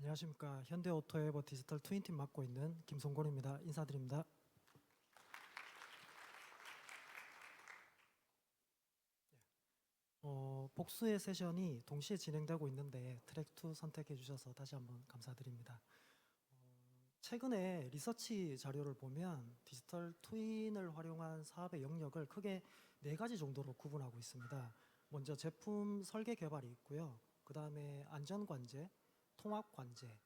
안녕하십니까. 현대오토에버 디지털 트윈팀 맡고 있는 김성곤입니다. 인사드립니다. 복수의 세션이 동시에 진행되고 있는데 트랙 2 선택해 주셔서 다시 한번 감사드립니다. 최근에 리서치 자료를 보면 디지털 트윈을 활용한 사업의 영역을 크게 4가지 정도로 구분하고 있습니다. 먼저 제품 설계 개발이 있고요. 그 다음에 안전관제, 통합관제,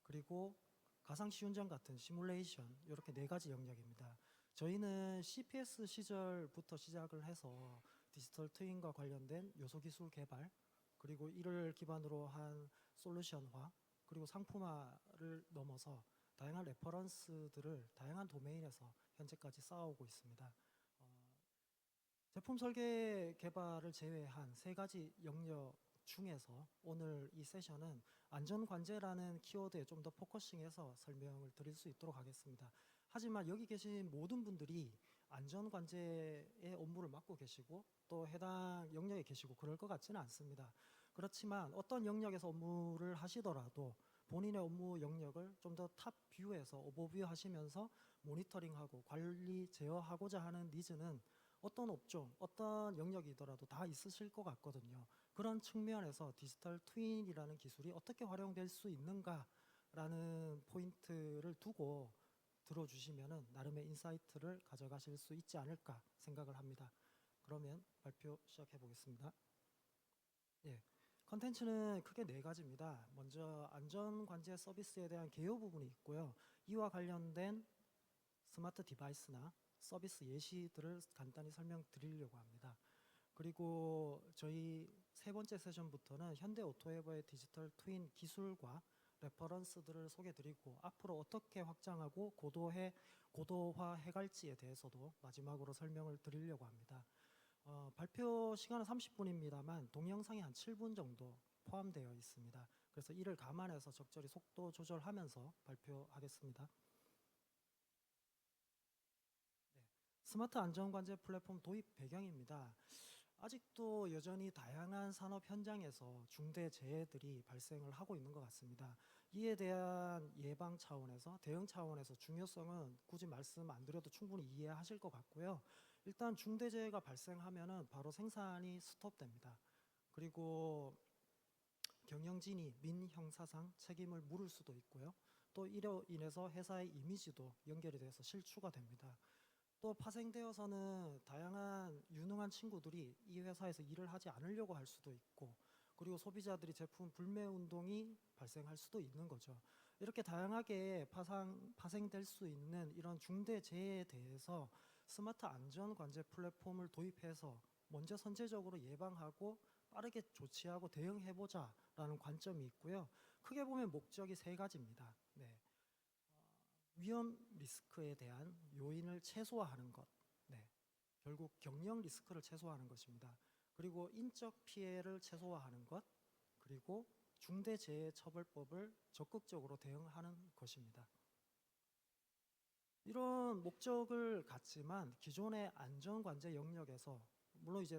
그리고 가상시운전 같은 시뮬레이션, 이렇게 4가지 영역입니다. 저희는 CPS 시절부터 시작을 해서 디지털 트윈과 관련된 요소 기술 개발, 그리고 이를 기반으로 한 솔루션화, 그리고 상품화를 넘어서 다양한 레퍼런스들을 다양한 도메인에서 현재까지 쌓아오고 있습니다. 제품 설계 개발을 제외한 3가지 영역 중에서 오늘 이 세션은 안전관제라는 키워드에 좀 더 포커싱해서 설명을 드릴 수 있도록 하겠습니다. 하지만 여기 계신 모든 분들이 안전관제의 업무를 맡고 계시고 또 해당 영역에 계시고 그럴 것 같지는 않습니다. 그렇지만 어떤 영역에서 업무를 하시더라도 본인의 업무 영역을 좀 더 탑 뷰에서 오버뷰 하시면서 모니터링하고 관리 제어하고자 하는 니즈는 어떤 업종, 어떤 영역이더라도 다 있으실 것 같거든요. 그런 측면에서 디지털 트윈이라는 기술이 어떻게 활용될 수 있는가라는 포인트를 두고 들어주시면 나름의 인사이트를 가져가실 수 있지 않을까 생각을 합니다. 그러면 발표 시작해 보겠습니다. 예, 컨텐츠는 크게 4가지입니다. 먼저 안전관제 서비스에 대한 개요 부분이 있고요. 이와 관련된 스마트 디바이스나 서비스 예시들을 간단히 설명드리려고 합니다. 그리고 저희 3번째 세션부터는 현대오토에버의 디지털 트윈 기술과 레퍼런스들을 소개드리고 앞으로 어떻게 확장하고 고도화해 갈지에 대해서도 마지막으로 설명을 드리려고 합니다. 발표 시간은 30분입니다만 동영상이 한 7분 정도 포함되어 있습니다. 그래서 이를 감안해서 적절히 속도 조절하면서 발표하겠습니다. 스마트 안전관제 플랫폼 도입 배경입니다. 아직도 여전히 다양한 산업 현장에서 중대 재해들이 발생을 하고 있는 것 같습니다. 이에 대한 예방 차원에서, 대응 차원에서 중요성은 굳이 말씀 안 드려도 충분히 이해하실 것 같고요. 일단 중대 재해가 발생하면은 바로 생산이 스톱됩니다. 그리고 경영진이 민형사상 책임을 물을 수도 있고요. 또 이로 인해서 회사의 이미지도 연결이 돼서 실추가 됩니다. 또 파생되어서는 다양한 유능한 친구들이 이 회사에서 일을 하지 않으려고 할 수도 있고, 그리고 소비자들이 제품 불매 운동이 발생할 수도 있는 거죠. 이렇게 다양하게 파생될 수 있는 이런 중대 재해에 대해서 스마트 안전 관제 플랫폼을 도입해서 먼저 선제적으로 예방하고 빠르게 조치하고 대응해보자라는 관점이 있고요. 크게 보면 목적이 3가지입니다. 네. 위험 리스크에 대한 요인을 최소화하는 것, 네. 결국 경영 리스크를 최소화하는 것입니다. 그리고 인적 피해를 최소화하는 것, 그리고 중대재해처벌법을 적극적으로 대응하는 것입니다. 이런 목적을 갖지만 기존의 안전관제 영역에서 물론 이제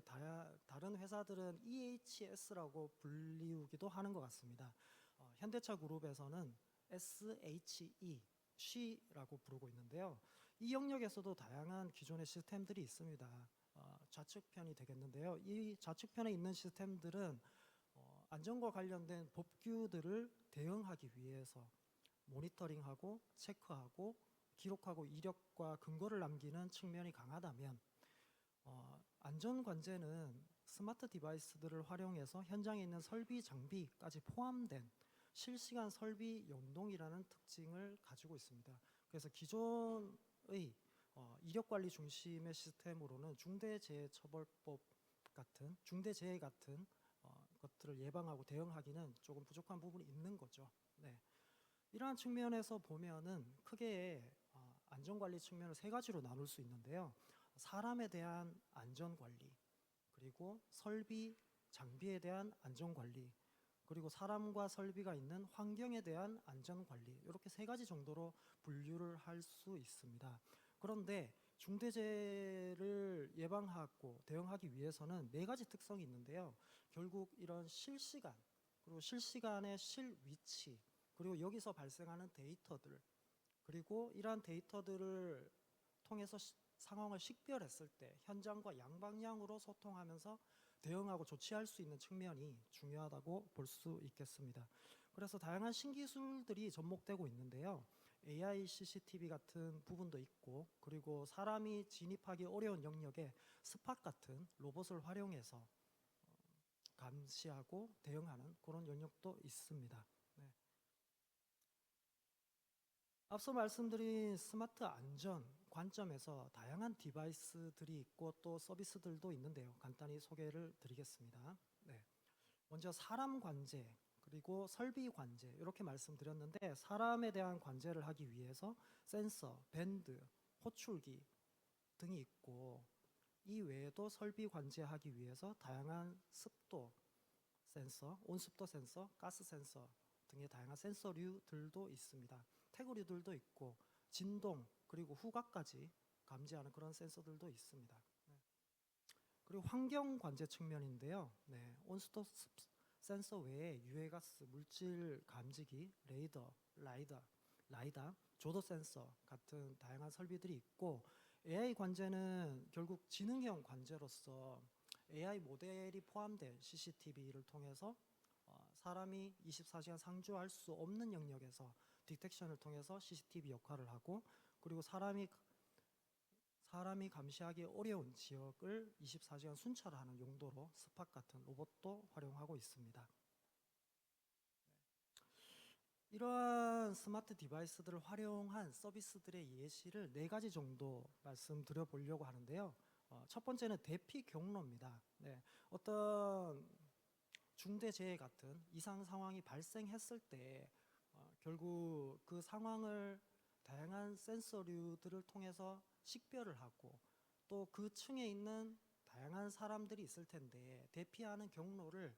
다른 회사들은 EHS라고 불리우기도 하는 것 같습니다. 현대차 그룹에서는 SHE, SHE라고 부르고 있는데요. 이 영역에서도 다양한 기존의 시스템들이 있습니다. 좌측편이 되겠는데요. 이 좌측편에 있는 시스템들은 안전과 관련된 법규들을 대응하기 위해서 모니터링하고 체크하고 기록하고 이력과 근거를 남기는 측면이 강하다면 안전관제는 스마트 디바이스들을 활용해서 현장에 있는 설비 장비까지 포함된 실시간 설비 연동이라는 특징을 가지고 있습니다. 그래서 기존의 이력관리 중심의 시스템으로는 중대재해처벌법 같은 중대재해 같은 것들을 예방하고 대응하기는 조금 부족한 부분이 있는 거죠. 네. 이러한 측면에서 보면은 크게 안전관리 측면을 3가지로 나눌 수 있는데요. 사람에 대한 안전관리, 그리고 설비, 장비에 대한 안전관리, 그리고 사람과 설비가 있는 환경에 대한 안전관리, 이렇게 3가지 정도로 분류를 할 수 있습니다. 그런데 중대재해를 예방하고 대응하기 위해서는 4가지 특성이 있는데요. 결국 이런 실시간, 그리고 실시간의 실위치, 그리고 여기서 발생하는 데이터들, 그리고 이러한 데이터들을 통해서 상황을 식별했을 때 현장과 양방향으로 소통하면서 대응하고 조치할 수 있는 측면이 중요하다고 볼 수 있겠습니다. 그래서 다양한 신기술들이 접목되고 있는데요. AI CCTV 같은 부분도 있고, 그리고 사람이 진입하기 어려운 영역에 스팟 같은 로봇을 활용해서 감시하고 대응하는 그런 영역도 있습니다. 네. 앞서 말씀드린 스마트 안전 관점에서 다양한 디바이스들이 있고 또 서비스들도 있는데요. 간단히 소개를 드리겠습니다. 네. 먼저 사람 관제, 그리고 설비 관제 이렇게 말씀드렸는데, 사람에 대한 관제를 하기 위해서 센서, 밴드, 호출기 등이 있고, 이 외에도 설비 관제하기 위해서 다양한 습도 센서, 온습도 센서, 가스 센서 등의 다양한 센서류들도 있습니다. 태그류들도 있고, 진동 그리고 후각까지 감지하는 그런 센서들도 있습니다. 네. 그리고 환경 관제 측면인데요. 네, 온습도 센서 외에 유해가스, 물질 감지기, 레이더, 라이다, 조도 센서 같은 다양한 설비들이 있고, AI 관제는 결국 지능형 관제로서 AI 모델이 포함된 CCTV를 통해서 사람이 24시간 상주할 수 없는 영역에서 디텍션을 통해서 CCTV 역할을 하고, 그리고 사람이 감시하기 어려운 지역을 24시간 순찰하는 용도로 스팟 같은 로봇도 활용하고 있습니다. 이러한 스마트 디바이스들을 활용한 서비스들의 예시를 4가지 정도 말씀드려 보려고 하는데요. 첫 번째는 대피 경로입니다. 네, 어떤 중대재해 같은 이상 상황이 발생했을 때 결국 그 상황을 다양한 센서류들을 통해서 식별을 하고, 또 그 층에 있는 다양한 사람들이 있을 텐데 대피하는 경로를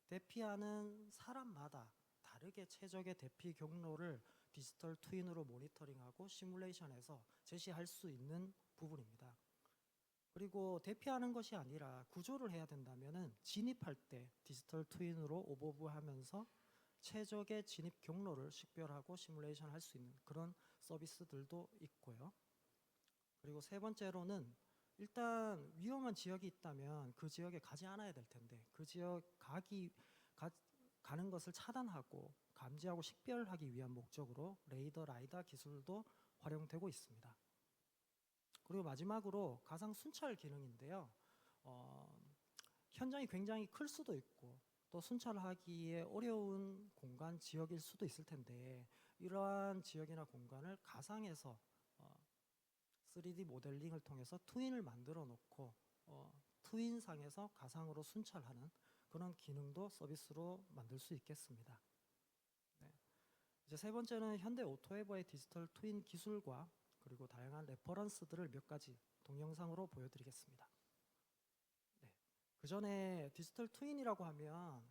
대피하는 사람마다 다르게 최적의 대피 경로를 디지털 트윈으로 모니터링하고 시뮬레이션해서 제시할 수 있는 부분입니다. 그리고 대피하는 것이 아니라 구조를 해야 된다면은 진입할 때 디지털 트윈으로 오버뷰하면서 최적의 진입 경로를 식별하고 시뮬레이션 할 수 있는 그런 서비스들도 있고요. 그리고 세 번째로는 일단 위험한 지역이 있다면 그 지역에 가지 않아야 될 텐데, 그 지역 가는 것을 차단하고 감지하고 식별하기 위한 목적으로 레이더, 라이다 기술도 활용되고 있습니다. 그리고 마지막으로 가상 순찰 기능인데요. 현장이 굉장히 클 수도 있고 또 순찰하기에 어려운 공간, 지역일 수도 있을 텐데, 이러한 지역이나 공간을 가상에서 3D 모델링을 통해서 트윈을 만들어 놓고 트윈상에서 가상으로 순찰하는 그런 기능도 서비스로 만들 수 있겠습니다. 네. 이제 세 번째는 현대 오토에버의 디지털 트윈 기술과 그리고 다양한 레퍼런스들을 몇 가지 동영상으로 보여드리겠습니다. 네. 그 전에 디지털 트윈이라고 하면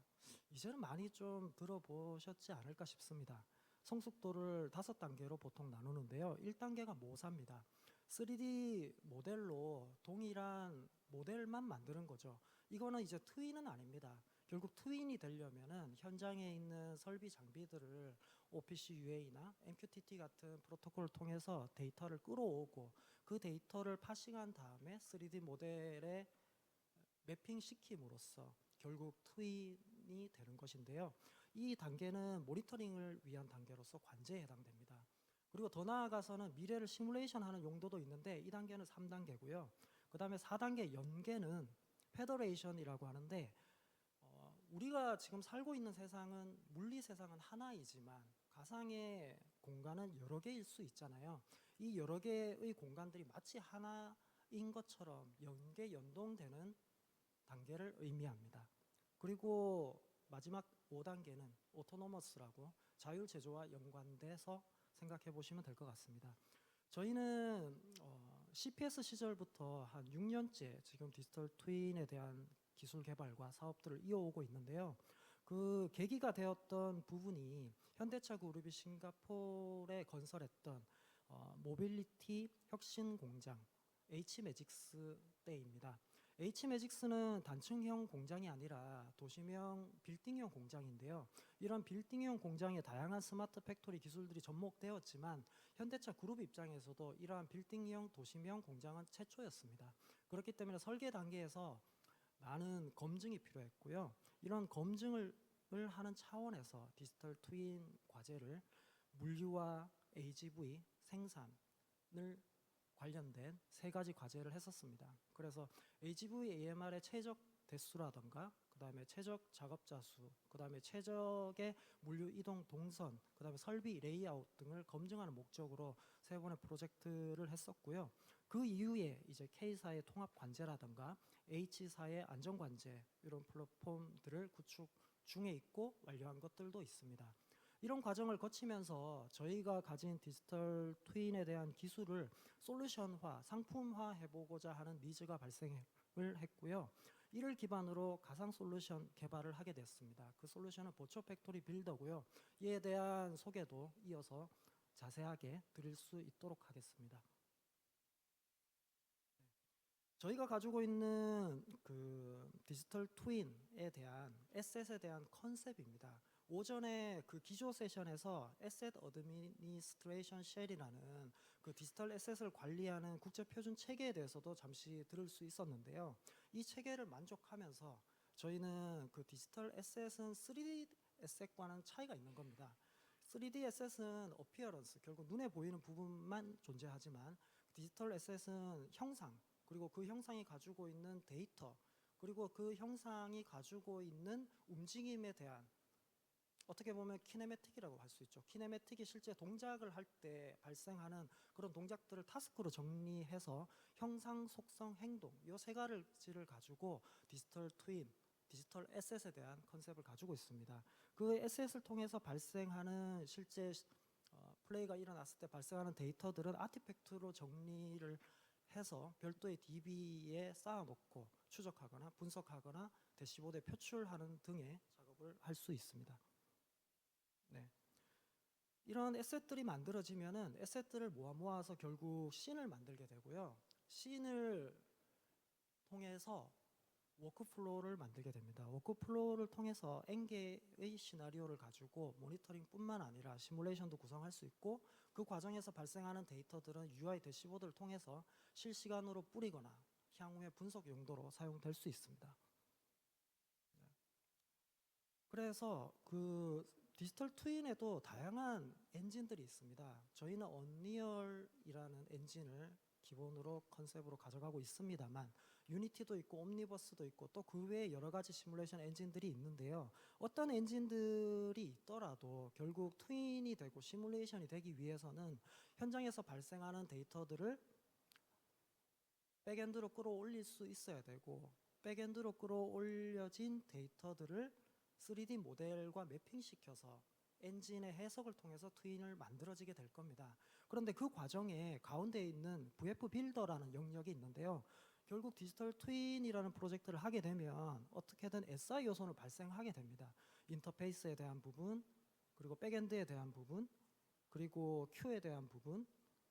이제는 많이 좀 들어보셨지 않을까 싶습니다. 성숙도를 5단계로 보통 나누는데요. 1단계가 모사입니다. 3D 모델로 동일한 모델만 만드는 거죠. 이거는 이제 트윈은 아닙니다. 결국 트윈이 되려면은 현장에 있는 설비 장비들을 OPC UA나 MQTT 같은 프로토콜을 통해서 데이터를 끌어오고, 그 데이터를 파싱한 다음에 3D 모델에 매핑 시킴으로써 결국 트윈이 되는 것인데요. 이 단계는 모니터링을 위한 단계로서 관제에 해당됩니다. 그리고 더 나아가서는 미래를 시뮬레이션하는 용도도 있는데, 이 단계는 3단계고요. 그 다음에 4단계 연계는 페더레이션이라고 하는데, 우리가 지금 살고 있는 세상은 물리 세상은 하나이지만 가상의 공간은 여러 개일 수 있잖아요. 이 여러 개의 공간들이 마치 하나인 것처럼 연동되는 단계를 의미합니다. 그리고 마지막 5단계는 오토노머스라고 자율 제조와 연관돼서 생각해 보시면 될 것 같습니다. 저희는 CPS 시절부터 한 6년째 지금 디지털 트윈에 대한 기술 개발과 사업들을 이어오고 있는데요. 그 계기가 되었던 부분이 현대차 그룹이 싱가포르에 건설했던 모빌리티 혁신 공장 H매직스 때입니다. H매직스는 단층형 공장이 아니라 도시명 빌딩형 공장인데요. 이런 빌딩형 공장에 다양한 스마트 팩토리 기술들이 접목되었지만 현대차 그룹 입장에서도 이러한 빌딩형 도시명 공장은 최초였습니다. 그렇기 때문에 설계 단계에서 많은 검증이 필요했고요. 이런 검증을 하는 차원에서 디지털 트윈 과제를 물류와 AGV 생산을 관련된 세 가지 과제를 했었습니다. 그래서 AGV AMR의 최적 대수라던가 그다음에 최적 작업자 수, 그다음에 최적의 물류 이동 동선, 그다음에 설비 레이아웃 등을 검증하는 목적으로 세 번의 프로젝트를 했었고요. 그 이후에 이제 K사의 통합 관제라던가 H사의 안전 관제 이런 플랫폼들을 구축 중에 있고 완료한 것들도 있습니다. 이런 과정을 거치면서 저희가 가진 디지털 트윈에 대한 기술을 솔루션화, 상품화 해보고자 하는 니즈가 발생을 했고요. 이를 기반으로 가상 솔루션 개발을 하게 됐습니다. 그 솔루션은 보초 팩토리 빌더고요. 이에 대한 소개도 이어서 자세하게 드릴 수 있도록 하겠습니다. 저희가 가지고 있는 그 디지털 트윈에 대한 에셋에 대한 컨셉입니다. 오전에 그 기조 세션에서 에셋 어드미니스트레이션 쉘이라는 그 디지털 에셋을 관리하는 국제 표준 체계에 대해서도 잠시 들을 수 있었는데요. 이 체계를 만족하면서 저희는 그 디지털 에셋은 3D 에셋과는 차이가 있는 겁니다. 3D 에셋은 어피어런스, 결국 눈에 보이는 부분만 존재하지만 디지털 에셋은 형상, 그리고 그 형상이 가지고 있는 데이터, 그리고 그 형상이 가지고 있는 움직임에 대한 어떻게 보면 키네매틱이라고 할 수 있죠. 키네매틱이 실제 동작을 할 때 발생하는 그런 동작들을 타스크로 정리해서 형상, 속성, 행동 이 세 가지를 가지고 디지털 트윈, 디지털 에셋에 대한 컨셉을 가지고 있습니다. 그 에셋을 통해서 발생하는 실제 플레이가 일어났을 때 발생하는 데이터들은 아티팩트로 정리를 해서 별도의 DB에 쌓아놓고 추적하거나 분석하거나 대시보드에 표출하는 등의 작업을 할 수 있습니다. 네. 이런 에셋들이 만들어지면은 에셋들을 모아서 결국 씬을 만들게 되고요. 씬을 통해서 워크플로우를 만들게 됩니다. 워크플로우를 통해서 N개의 시나리오를 가지고 모니터링뿐만 아니라 시뮬레이션도 구성할 수 있고 그 과정에서 발생하는 데이터들은 UI 대시보드를 통해서 실시간으로 뿌리거나 향후에 분석 용도로 사용될 수 있습니다. 그래서 그 디지털 트윈에도 다양한 엔진들이 있습니다. 저희는 언리얼이라는 엔진을 기본으로 컨셉으로 가져가고 있습니다만 유니티도 있고 옴니버스도 있고 또 그 외에 여러 가지 시뮬레이션 엔진들이 있는데요. 어떤 엔진들이 있더라도 결국 트윈이 되고 시뮬레이션이 되기 위해서는 현장에서 발생하는 데이터들을 백엔드로 끌어올릴 수 있어야 되고 백엔드로 끌어올려진 데이터들을 3D 모델과 매핑시켜서 엔진의 해석을 통해서 트윈을 만들어지게 될 겁니다. 그런데 그 과정에 가운데 있는 VF 빌더라는 영역이 있는데요. 결국 디지털 트윈이라는 프로젝트를 하게 되면 어떻게든 SI 요소는 발생하게 됩니다. 인터페이스에 대한 부분, 그리고 백엔드에 대한 부분, 그리고 Q에 대한 부분,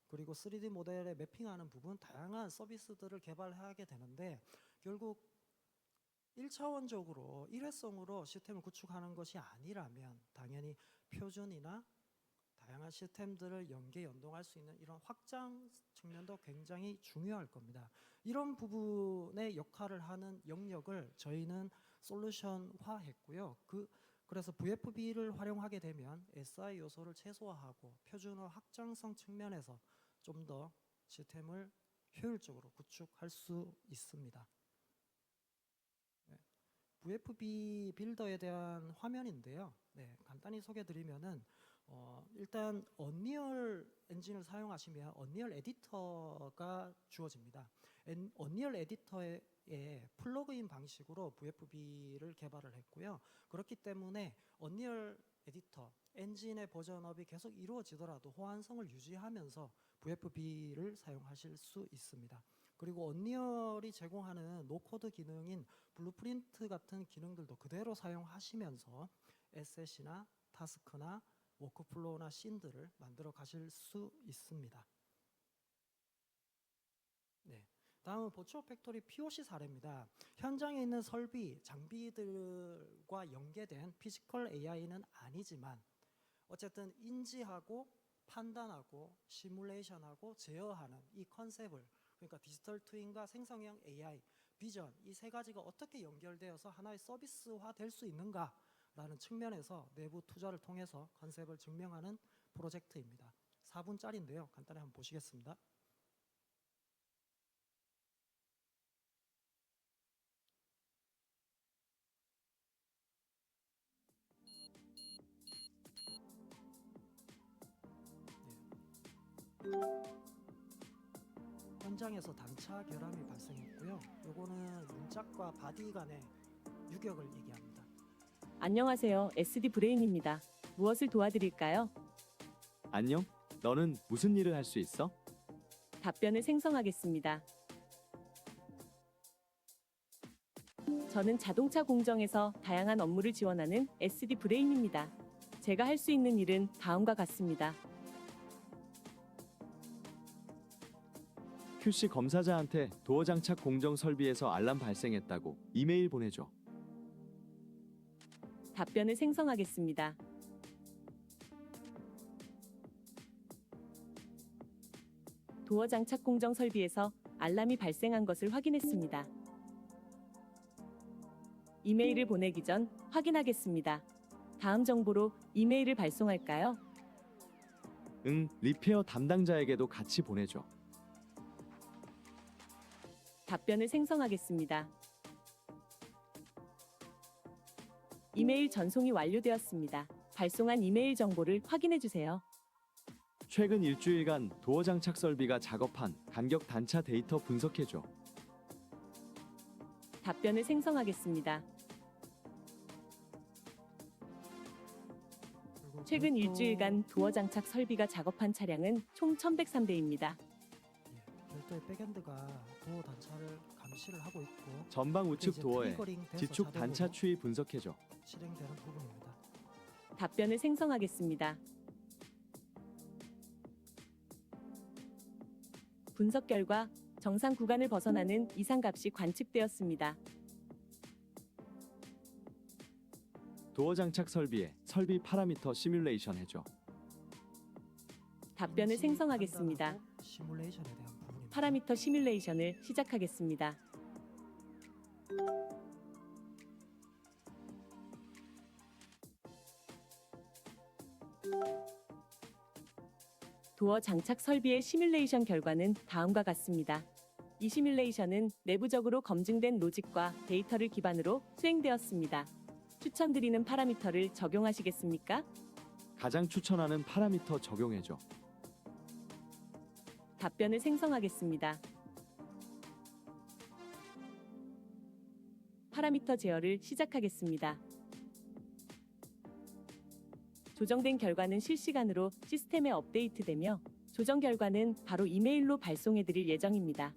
그리고 3D 모델에 매핑하는 부분, 다양한 서비스들을 개발하게 되는데 결국 1차원적으로 일회성으로 시스템을 구축하는 것이 아니라면 당연히 표준이나 다양한 시스템들을 연동할 수 있는 이런 확장 측면도 굉장히 중요할 겁니다. 이런 부분의 역할을 하는 영역을 저희는 솔루션화했고요. 그래서 VFB를 활용하게 되면 SI 요소를 최소화하고 표준화 확장성 측면에서 좀 더 시스템을 효율적으로 구축할 수 있습니다. VFB 빌더에 대한 화면인데요. 네, 간단히 소개드리면은 일단 언리얼 엔진을 사용하시면 언리얼 에디터가 주어집니다. 언리얼 에디터에 플러그인 방식으로 VFB를 개발을 했고요. 그렇기 때문에 언리얼 에디터 엔진의 버전업이 계속 이루어지더라도 호환성을 유지하면서 VFB를 사용하실 수 있습니다. 그리고 언리얼이 제공하는 노코드 기능인 블루프린트 같은 기능들도 그대로 사용하시면서 에셋이나 타스크나 워크플로우나 씬들을 만들어 가실 수 있습니다. 네. 다음은 버추어 팩토리 POC 사례입니다. 현장에 있는 설비, 장비들과 연계된 피지컬 AI는 아니지만 어쨌든 인지하고 판단하고 시뮬레이션하고 제어하는 이 컨셉을, 그러니까 디지털 트윈과 생성형 AI, 비전, 이 세 가지가 어떻게 연결되어서 하나의 서비스화 될 수 있는가라는 측면에서 내부 투자를 통해서 컨셉을 증명하는 프로젝트입니다. 4분짜리인데요. 간단히 한번 보시겠습니다. 현장에서 단차 결함이 발생했고요. 요거는 문짝과 바디 간의 유격을 얘기합니다. 안녕하세요. SD 브레인입니다. 무엇을 도와드릴까요? 안녕? 너는 무슨 일을 할 수 있어? 답변을 생성하겠습니다. 저는 자동차 공정에서 다양한 업무를 지원하는 SD 브레인입니다. 제가 할 수 있는 일은 다음과 같습니다. QC 검사자한테 도어 장착 공정 설비에서 알람 발생했다고 이메일 보내줘. 답변을 생성하겠습니다. 도어 장착 공정 설비에서 알람이 발생한 것을 확인했습니다. 이메일을 보내기 전 확인하겠습니다. 다음 정보로 이메일을 발송할까요? 응, 리페어 담당자에게도 같이 보내줘. 답변을 생성하겠습니다. 이메일 전송이 완료되었습니다. 발송한 이메일 정보를 확인해 주세요. 최근 일주일간 도어 장착 설비가 작업한 간격 단차 데이터 분석해줘. 답변을 생성하겠습니다. 그리고 최근 별도- 일주일간 도어 장착 설비가 작업한 차량은 총 1103대입니다. 별도의 백엔드가 도어 단차를 감시를 하고 있고 전방 그게 우측 이제 도어에 트리거링 돼서 지축 자동으로 단차 추이 분석해줘. 실행되는 부분입니다. 답변을 생성하겠습니다. 분석 결과 정상 구간을 벗어나는 이상 값이 관측되었습니다. 도어 장착 설비에 설비 파라미터 시뮬레이션 해줘. 답변을 인지, 생성하겠습니다. 판단하고 시뮬레이션에 대한 부분입니다. 파라미터 시뮬레이션을 시작하겠습니다. 도어 장착 설비의 시뮬레이션 결과는 다음과 같습니다. 이 시뮬레이션은 내부적으로 검증된 로직과 데이터를 기반으로 수행되었습니다. 추천드리는 파라미터를 적용하시겠습니까? 가장 추천하는 파라미터 적용해줘. 답변을 생성하겠습니다. 파라미터 제어를 시작하겠습니다. 조정된 결과는 실시간으로 시스템에 업데이트되며 조정 결과는 바로 이메일로 발송해 드릴 예정입니다.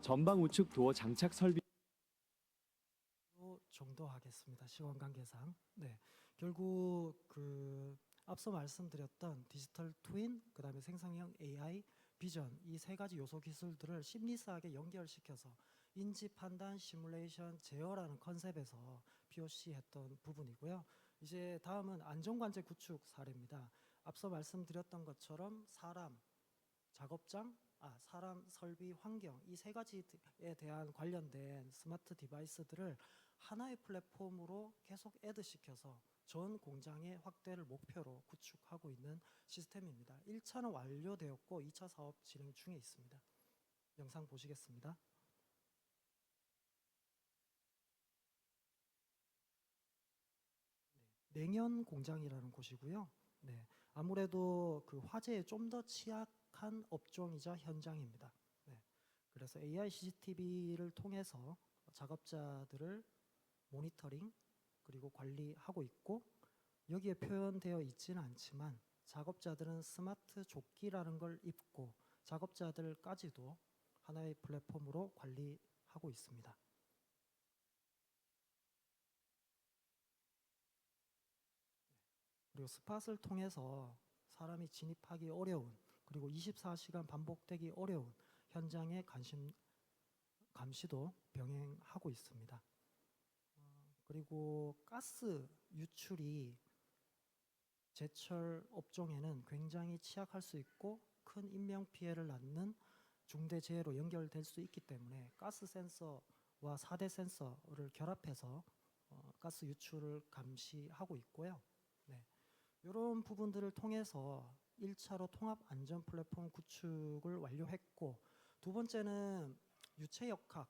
전방 우측 도어 장착 설비 정도 하겠습니다. 시간 관계상. 네, 결국 그 앞서 말씀드렸던 디지털 트윈, 그다음에 생성형 AI, 비전, 이 세 가지 요소 기술들을 심리스하게 연결시켜서 인지 판단 시뮬레이션 제어라는 컨셉에서 POC 했던 부분이고요. 이제 다음은 안전관제 구축 사례입니다. 앞서 말씀드렸던 것처럼 작업장, 사람, 설비, 환경, 이 세 가지에 대한 관련된 스마트 디바이스들을 하나의 플랫폼으로 계속 애드시켜서 전 공장의 확대를 목표로 구축하고 있는 시스템입니다. 1차는 완료되었고 2차 사업 진행 중에 있습니다. 영상 보시겠습니다. 냉연 공장이라는 곳이고요. 네, 아무래도 그 화재에 좀 더 취약한 업종이자 현장입니다. 네, 그래서 AI CCTV를 통해서 작업자들을 모니터링 그리고 관리하고 있고, 여기에 표현되어 있지는 않지만 작업자들은 스마트 조끼라는 걸 입고 작업자들까지도 하나의 플랫폼으로 관리하고 있습니다. 그리고 스팟을 통해서 사람이 진입하기 어려운, 그리고 24시간 반복되기 어려운 현장의 감시도 병행하고 있습니다. 그리고 가스 유출이 제철 업종에는 굉장히 취약할 수 있고 큰 인명 피해를 낳는 중대 재해로 연결될 수 있기 때문에 가스 센서와 4대 센서를 결합해서 가스 유출을 감시하고 있고요. 네. 이런 부분들을 통해서 1차로 통합 안전 플랫폼 구축을 완료했고, 두 번째는 유체역학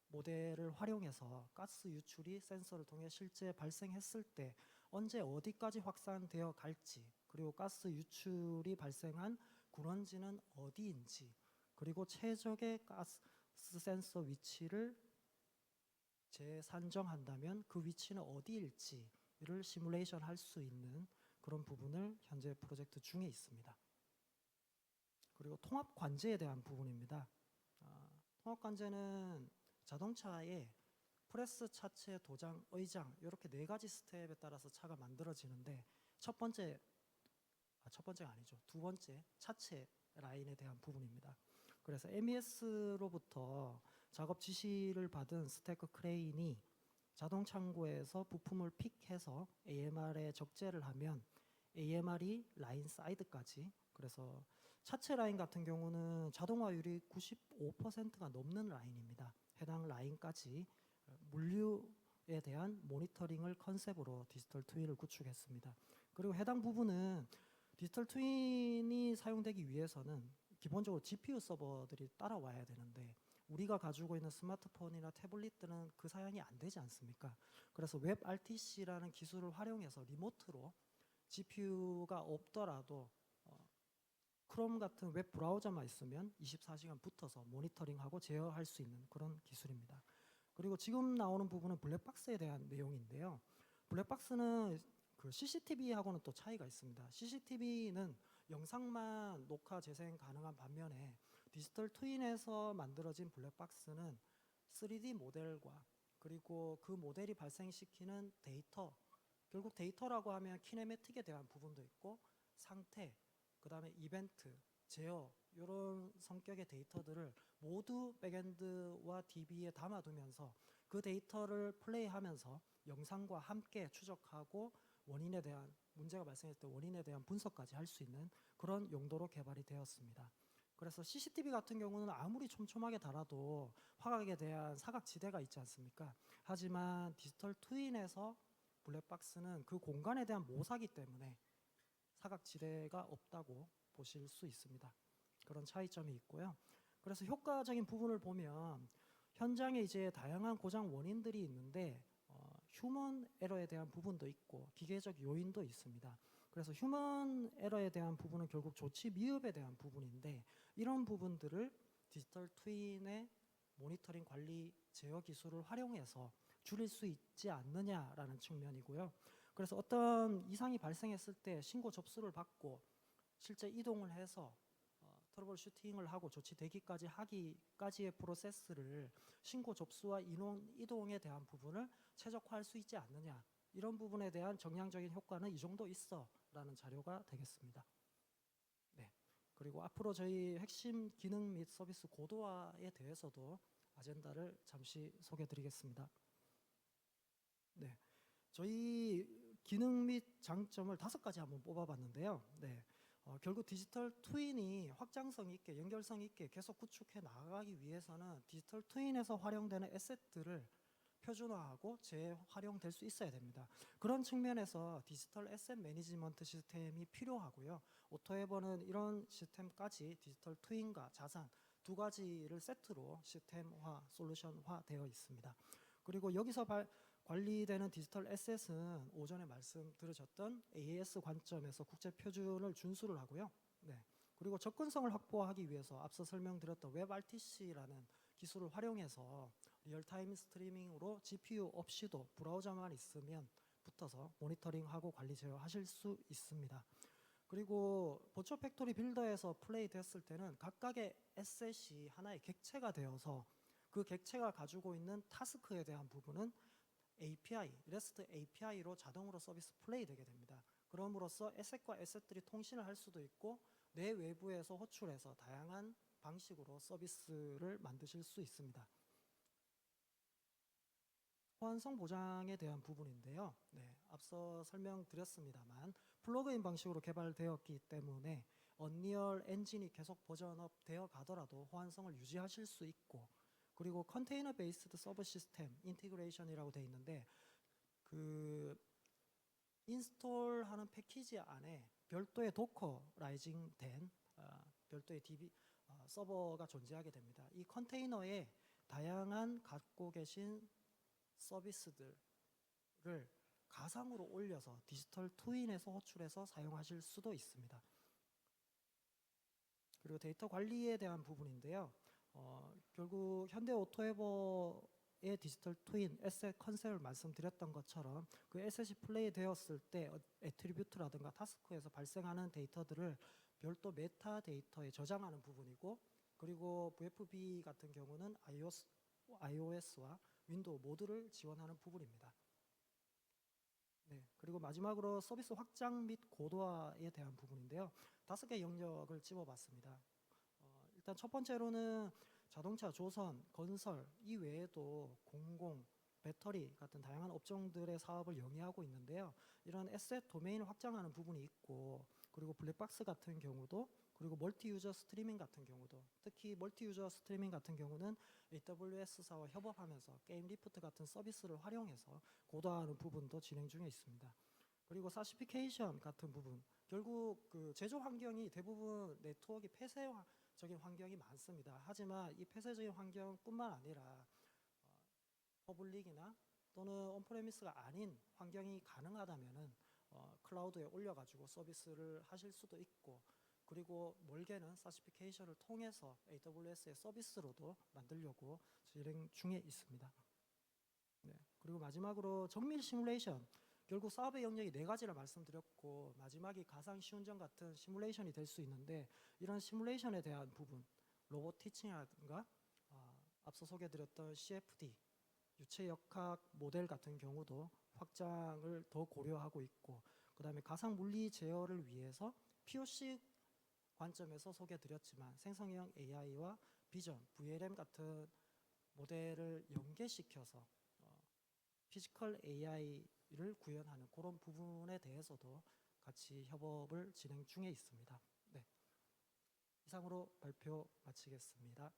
모델을 활용해서 가스 유출이 센서를 통해 실제 발생했을 때 언제 어디까지 확산되어 갈지, 그리고 가스 유출이 발생한 군원지는 어디인지, 그리고 최적의 가스 센서 위치를 재산정한다면 그 위치는 어디일지를 시뮬레이션 할 수 있는 그런 부분을 현재 프로젝트 중에 있습니다. 그리고 통합 관제에 대한 부분입니다. 통합 관제는 자동차에 프레스, 차체, 도장, 의장 이렇게 4가지 스텝에 따라서 차가 만들어지는데 두 번째 차체 라인에 대한 부분입니다. 그래서 MES로부터 작업 지시를 받은 스태커 크레인이 자동 창고에서 부품을 픽해서 AMR에 적재를 하면 AMR이 라인 사이드까지, 그래서 차체 라인 같은 경우는 자동화율이 95%가 넘는 라인입니다. 해당 라인까지 물류에 대한 모니터링을 컨셉으로 디지털 트윈을 구축했습니다. 그리고 해당 부분은 디지털 트윈이 사용되기 위해서는 기본적으로 GPU 서버들이 따라와야 되는데 우리가 가지고 있는 스마트폰이나 태블릿들은 그 사양이 안 되지 않습니까? 그래서 웹 RTC라는 기술을 활용해서 리모트로 GPU가 없더라도 크롬 같은 웹 브라우저만 있으면 24시간 붙어서 모니터링하고 제어할 수 있는 그런 기술입니다. 그리고 지금 나오는 부분은 블랙박스에 대한 내용인데요. 블랙박스는 그 CCTV하고는 또 차이가 있습니다. CCTV는 영상만 녹화 재생 가능한 반면에 디지털 트윈에서 만들어진 블랙박스는 3D 모델과 그리고 그 모델이 발생시키는 데이터, 결국 데이터라고 하면 키네매틱에 대한 부분도 있고 상태, 그 다음에 이벤트, 제어 이런 성격의 데이터들을 모두 백엔드와 DB에 담아두면서 그 데이터를 플레이하면서 영상과 함께 추적하고 원인에 대한 문제가 발생했을 때 원인에 대한 분석까지 할 수 있는 그런 용도로 개발이 되었습니다. 그래서 CCTV 같은 경우는 아무리 촘촘하게 달아도 화각에 대한 사각지대가 있지 않습니까? 하지만 디지털 트윈에서 블랙박스는 그 공간에 대한 모사기 때문에 사각지대가 없다고 보실 수 있습니다. 그런 차이점이 있고요. 그래서 효과적인 부분을 보면 현장에 이제 다양한 고장 원인들이 있는데 휴먼 에러에 대한 부분도 있고 기계적 요인도 있습니다. 그래서 휴먼 에러에 대한 부분은 결국 조치 미흡에 대한 부분인데 이런 부분들을 디지털 트윈의 모니터링 관리 제어 기술을 활용해서 줄일 수 있지 않느냐라는 측면이고요. 그래서 어떤 이상이 발생했을 때 신고 접수를 받고 실제 이동을 해서 트러블 슈팅을 하고 조치 대기까지 하기까지의 프로세스를 신고 접수와 이동에 대한 부분을 최적화할 수 있지 않느냐, 이런 부분에 대한 정량적인 효과는 이 정도 있어 라는 자료가 되겠습니다. 네. 그리고 앞으로 저희 핵심 기능 및 서비스 고도화에 대해서도 아젠다를 잠시 소개해 드리겠습니다. 네. 저희 기능 및 장점을 5가지 한번 뽑아봤는데요. 네. 결국 디지털 트윈이 확장성 있게 연결성 있게 계속 구축해 나가기 위해서는 디지털 트윈에서 활용되는 에셋들을 표준화하고 재활용될 수 있어야 됩니다. 그런 측면에서 디지털 에셋 매니지먼트 시스템이 필요하고요. 오토에버는 이런 시스템까지 디지털 트윈과 자산 2가지를 세트로 시스템화, 솔루션화 되어 있습니다. 그리고 여기서 관리되는 디지털 에셋은 오전에 말씀 들으셨던 AAS 관점에서 국제 표준을 준수를 하고요. 네. 그리고 접근성을 확보하기 위해서 앞서 설명드렸던 웹 RTC라는 기술을 활용해서 리얼타임 스트리밍으로 GPU 없이도 브라우저만 있으면 붙어서 모니터링하고 관리 제어하실 수 있습니다. 그리고 버추얼 팩토리 빌더에서 플레이 됐을 때는 각각의 에셋이 하나의 객체가 되어서 그 객체가 가지고 있는 타스크에 대한 부분은 API, REST API로 자동으로 서비스 플레이 되게 됩니다. 그럼으로써 에셋과 에셋들이 통신을 할 수도 있고 내 외부에서 호출해서 다양한 방식으로 서비스를 만드실 수 있습니다. 호환성 보장에 대한 부분인데요. 네, 앞서 설명드렸습니다만 플러그인 방식으로 개발되었기 때문에 언리얼 엔진이 계속 버전업 되어 가더라도 호환성을 유지하실 수 있고, 그리고 컨테이너 베이스드 서버 시스템 인티그레이션이라고 되어 있는데 그 인스톨하는 패키지 안에 별도의 도커라이징된 별도의 서버가 존재하게 됩니다. 이 컨테이너에 다양한 갖고 계신 서비스들을 가상으로 올려서 디지털 트윈에서 호출해서 사용하실 수도 있습니다. 그리고 데이터 관리에 대한 부분인데요. 결국 현대오토에버의 디지털 트윈 에셋 컨셉을 말씀드렸던 것처럼 그 에셋이 플레이 되었을 때 애트리뷰트라든가 타스크에서 발생하는 데이터들을 별도 메타 데이터에 저장하는 부분이고, 그리고 VFB 같은 경우는 iOS와 윈도우 모두를 지원하는 부분입니다. 네, 그리고 마지막으로 서비스 확장 및 고도화에 대한 부분인데요. 5개 영역을 집어봤습니다. 일단 첫 번째로는 자동차, 조선, 건설 이 외에도 공공, 배터리 같은 다양한 업종들의 사업을 영위하고 있는데요. 이런 에셋 도메인을 확장하는 부분이 있고, 그리고 블랙박스 같은 경우도, 그리고 멀티 유저 스트리밍 같은 경우도, 특히 멀티 유저 스트리밍 같은 경우는 AWS사와 협업하면서 게임 리프트 같은 서비스를 활용해서 고도화하는 부분도 진행 중에 있습니다. 그리고 사시피케이션 같은 부분, 결국 그 제조 환경이 대부분 네트워크 폐쇄적인 환경이 많습니다. 하지만 이 폐쇄적인 환경뿐만 아니라 퍼블릭이나 또는 온프레미스가 아닌 환경이 가능하다면은 클라우드에 올려가지고 서비스를 하실 수도 있고, 그리고 멀게는 사시피케이션을 통해서 AWS의 서비스로도 만들려고 진행 중에 있습니다. 네. 그리고 마지막으로 정밀 시뮬레이션, 결국 사업의 영역이 4가지를 말씀드렸고 마지막이 가상 시운전 같은 시뮬레이션이 될 수 있는데, 이런 시뮬레이션에 대한 부분, 로봇 티칭이라든가 앞서 소개드렸던 CFD, 유체 역학 모델 같은 경우도 확장을 더 고려하고 있고, 그 다음에 가상 물리 제어를 위해서 POC 관점에서 소개드렸지만 생성형 AI와 비전, VLM 같은 모델을 연계시켜서 피지컬 AI를 구현하는 그런 부분에 대해서도 같이 협업을 진행 중에 있습니다. 네, 이상으로 발표 마치겠습니다.